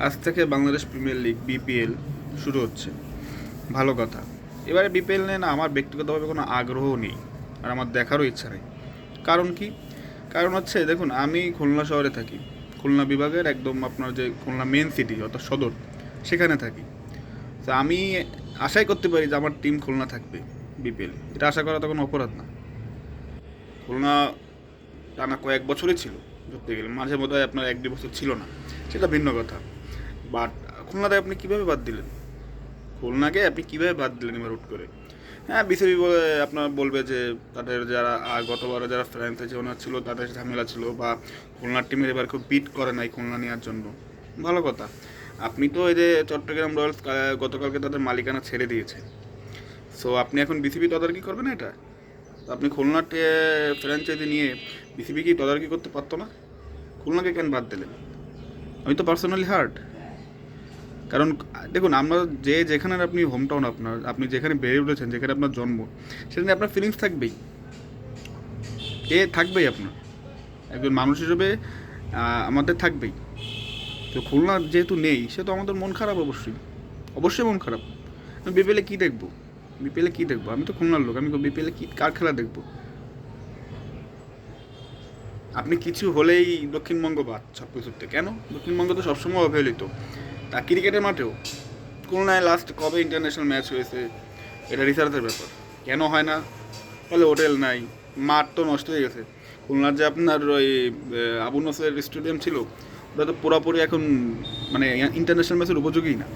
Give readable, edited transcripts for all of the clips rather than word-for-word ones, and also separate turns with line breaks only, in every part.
আজ থেকে Bangladesh premier league BPL শুরু হচ্ছে। ভালো কথা। এবারে বিপিএল নিয়ে না আমার ব্যক্তিগতভাবে কোনো আগ্রহ নেই, আর আমার দেখারও ইচ্ছা নেই। কারণ কি? কারণ হচ্ছে দেখুন, আমি খুলনা শহরে থাকি। খুলনা বিভাগের একদম আপনার যে খুলনা মেন সিটি অর্থাৎ সদর, সেখানে থাকি। তো আমি আশাই করতে পারি যে আমার টিম খুলনা থাকবে বিপিএল। এটা আশা করা তো কোনো অপরাধ না। খুলনা টানা কয়েক বছরই ছিল ধরতে গেলে, মাঝে মধ্যে আপনার এক দু বছর ছিল না, সেটা ভিন্ন কথা। বাট খুলনাতে আপনি কীভাবে বাদ দিলেন? খুলনাকে আপনি কীভাবে বাদ দিলেন এবার হুট করে? হ্যাঁ, বিসিবি বলে আপনার বলবে যে তাদের যারা গতবারে যারা ফ্র্যাঞ্চাইজি ওনার ছিল তাদের ঝামেলা ছিল, বা খুলনার টিমের এবার খুব বিট করে নাই খুলনা নেওয়ার জন্য। ভালো কথা। আপনি তো এই যে চট্টগ্রাম রয়্যালস গতকালকে তাদের মালিকানা ছেড়ে দিয়েছে। সো আপনি এখন বিসিবি তদারকি করবেন এটা? আপনি খুলনার ফ্র্যাঞ্চাইজি নিয়ে বিসিবি কি তদারকি করতে পারতো না? খুলনাকে কেন বাদ দিলেন? আমি তো পার্সোনালি হার্ট। কারণ দেখুন, আমরা যে যেখানে আপনি হোম টাউন আপনার, আপনি যেখানে বেড়ে উঠেছেন, যেখানে আপনার জন্ম, সেখানে আপনার ফিলিংস থাকবেই। থাকবেই আপনার একজন মানুষ হিসেবে, আমাদের থাকবেই। তো খুলনা যেহেতু নেই, সে তো আমাদের মন খারাপ, অবশ্যই অবশ্যই মন খারাপ। আমি বিপিএলে কী দেখবো? বিপিএলে কী দেখবো? আমি তো খুলনার লোক, আমি বিপিএলে কি কার খেলা দেখবো? আপনি কিছু হলেই দক্ষিণবঙ্গ বাদ সব কিছুতে। কেন? দক্ষিণবঙ্গ তো সবসময় অবহেলিত। তা ক্রিকেটের মাঠেও খুলনায় লাস্ট কবে ইন্টারন্যাশনাল ম্যাচ হয়েছে? এটা রিসার্চের ব্যাপার। কেন হয় না? তাহলে হোটেল নাই, মাঠ তো নষ্ট হয়ে গেছে। খুলনার যে আপনার ওই আবু নসর স্টেডিয়াম ছিল, ওটা তো পুরোপুরি এখন মানে ইন্টারন্যাশনাল ম্যাচের উপযোগী না।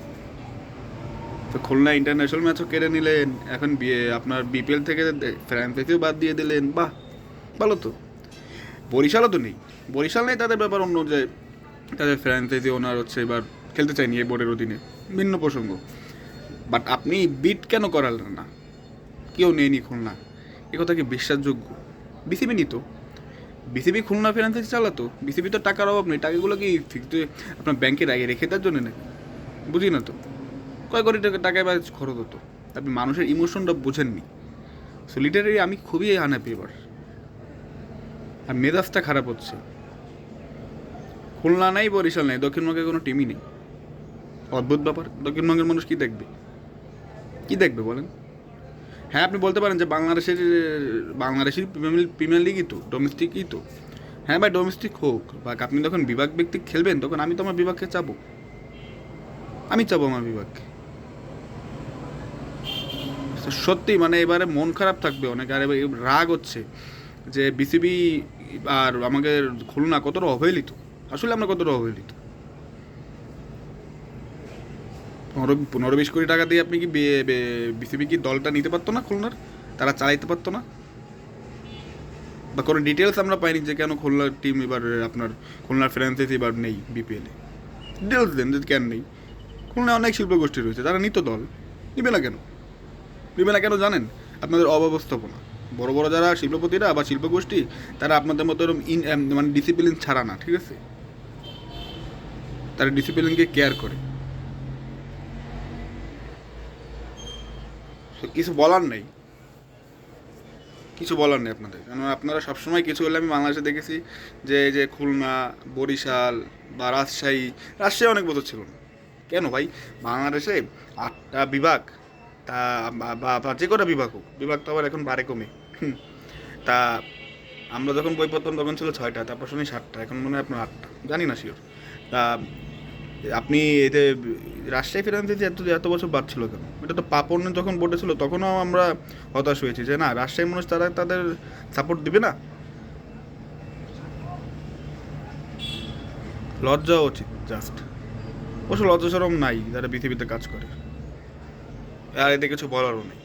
তো খুলনা ইন্টারন্যাশনাল ম্যাচও কেড়ে নিলেন, এখন আপনার বিপিএল থেকে ফ্র্যাঞ্চাইজিও বাদ দিয়ে দিলেন। বাহ, ভালো তো। বরিশালও তো নেই। বরিশাল নেই, তাদের ব্যাপার অন্য, যে তাদের ফ্র্যাঞ্চাইজি ওনার হচ্ছে এবার খেলতে চায়নি এই বোর্ডের অধীনে, ভিন্ন প্রসঙ্গ। বাট আপনি বিট কেন করালেন না? কেউ নেয়নি খুলনা, এ কথা কি বিশ্বাসযোগ্য? বিসিবি নিত, বিসিবি খুলনা ফ্র্যাঞ্চাইজি চালাতো। বিসিবি তো টাকার অভাব নেই, টাকাগুলো কি ফিক্সড আপনার ব্যাংকের আগে রেখে দেওয়ার জন্য নাকি? বুঝি না তো, কয় কোটি টাকায় বা খরচ হতো। আপনি মানুষের ইমোশনটা বোঝেননি। সো লিটারি আমি খুবই আনহ্যাপি এবার, আর মেজাজটা খারাপ হচ্ছে। খুলনা নেই, বরিশাল নেই, দক্ষিণবঙ্গের কোনো টিমই নেই। অদ্ভুত ব্যাপার। দক্ষিণবঙ্গের মানুষ কী দেখবে? কী দেখবে বলেন? হ্যাঁ, আপনি বলতে পারেন যে বাংলাদেশের প্রিমিয়ার লিগই তো, ডোমেস্টিকই তো। হ্যাঁ ভাই, ডোমেস্টিক হোক, বা আপনি যখন বিভাগ ভিত্তিক খেলবেন, তখন আমি তো আমার বিভাগকে চাবো। আমি চাবো আমার বিভাগকে। সত্যি মানে এবারে মন খারাপ থাকবে অনেক, আর এবার রাগ হচ্ছে যে বিসিবি আর আমাদের খুলনা কতটা অবহেলিত। আসলে আমরা কতটা অবহেলিত। 15-20 কোটি টাকা দিয়ে আপনি কি বিসিবি কি দলটা নিতে পারতো না খুলনার? তারা চালাইতে পারতো না? বা কোনো ডিটেলস আমরা পাইনি যে কেন খুলনার টিম এবার আপনার খুলনার ফ্র্যাঞ্চাইজি এবার নেই বিপিএলে। ডিটেলস দেন যে কেন নেই। খুলনায় অনেক শিল্পগোষ্ঠী রয়েছে, তারা নিত দল। নিবে না কেন? নিবে না কেন জানেন? আপনাদের অব্যবস্থাপনা। বড় বড় যারা শিল্পপতিরা বা শিল্পগোষ্ঠী, তারা আপনাদের মতো এরকম মানে ডিসিপ্লিন ছাড়া না, ঠিক আছে? তারা ডিসিপ্লিনকে কেয়ার করে। কিছু বলার নেই, কিছু বলার নেই আপনাদের, কারণ আপনারা সবসময় কিছু হলে আমি বাংলাদেশে দেখেছি যে এই যে খুলনা, বরিশাল বা রাজশাহী, রাজশাহী অনেক বছর ছিল না। কেন ভাই? বাংলাদেশে 8টা বিভাগ, তা বা যে কটা বিভাগ হোক, বিভাগ তো আবার এখন বাড়ে কমে। তা আমরা যখন বই পড়তাম তখন ছিল 6টা, তারপর শুনি 7টা, এখন মনে হয় আপনার 8টা, জানি না শিওর। তা আপনি এতে রাজশাহী ফিনান্সে এত এত বছর বাড়ছিল কেন? এটা তো পাপড় যখন বোর্ডে ছিল তখনও আমরা হতাশ হয়েছি যে না, রাজশাহী মানুষ তারা তাদের সাপোর্ট দিবে না। লজ্জা উচিত জাস্ট। অবশ্য লজ্জা সরম নাই যারা পৃথিবীতে কাজ করে, আর এতে কিছু বলারও নেই।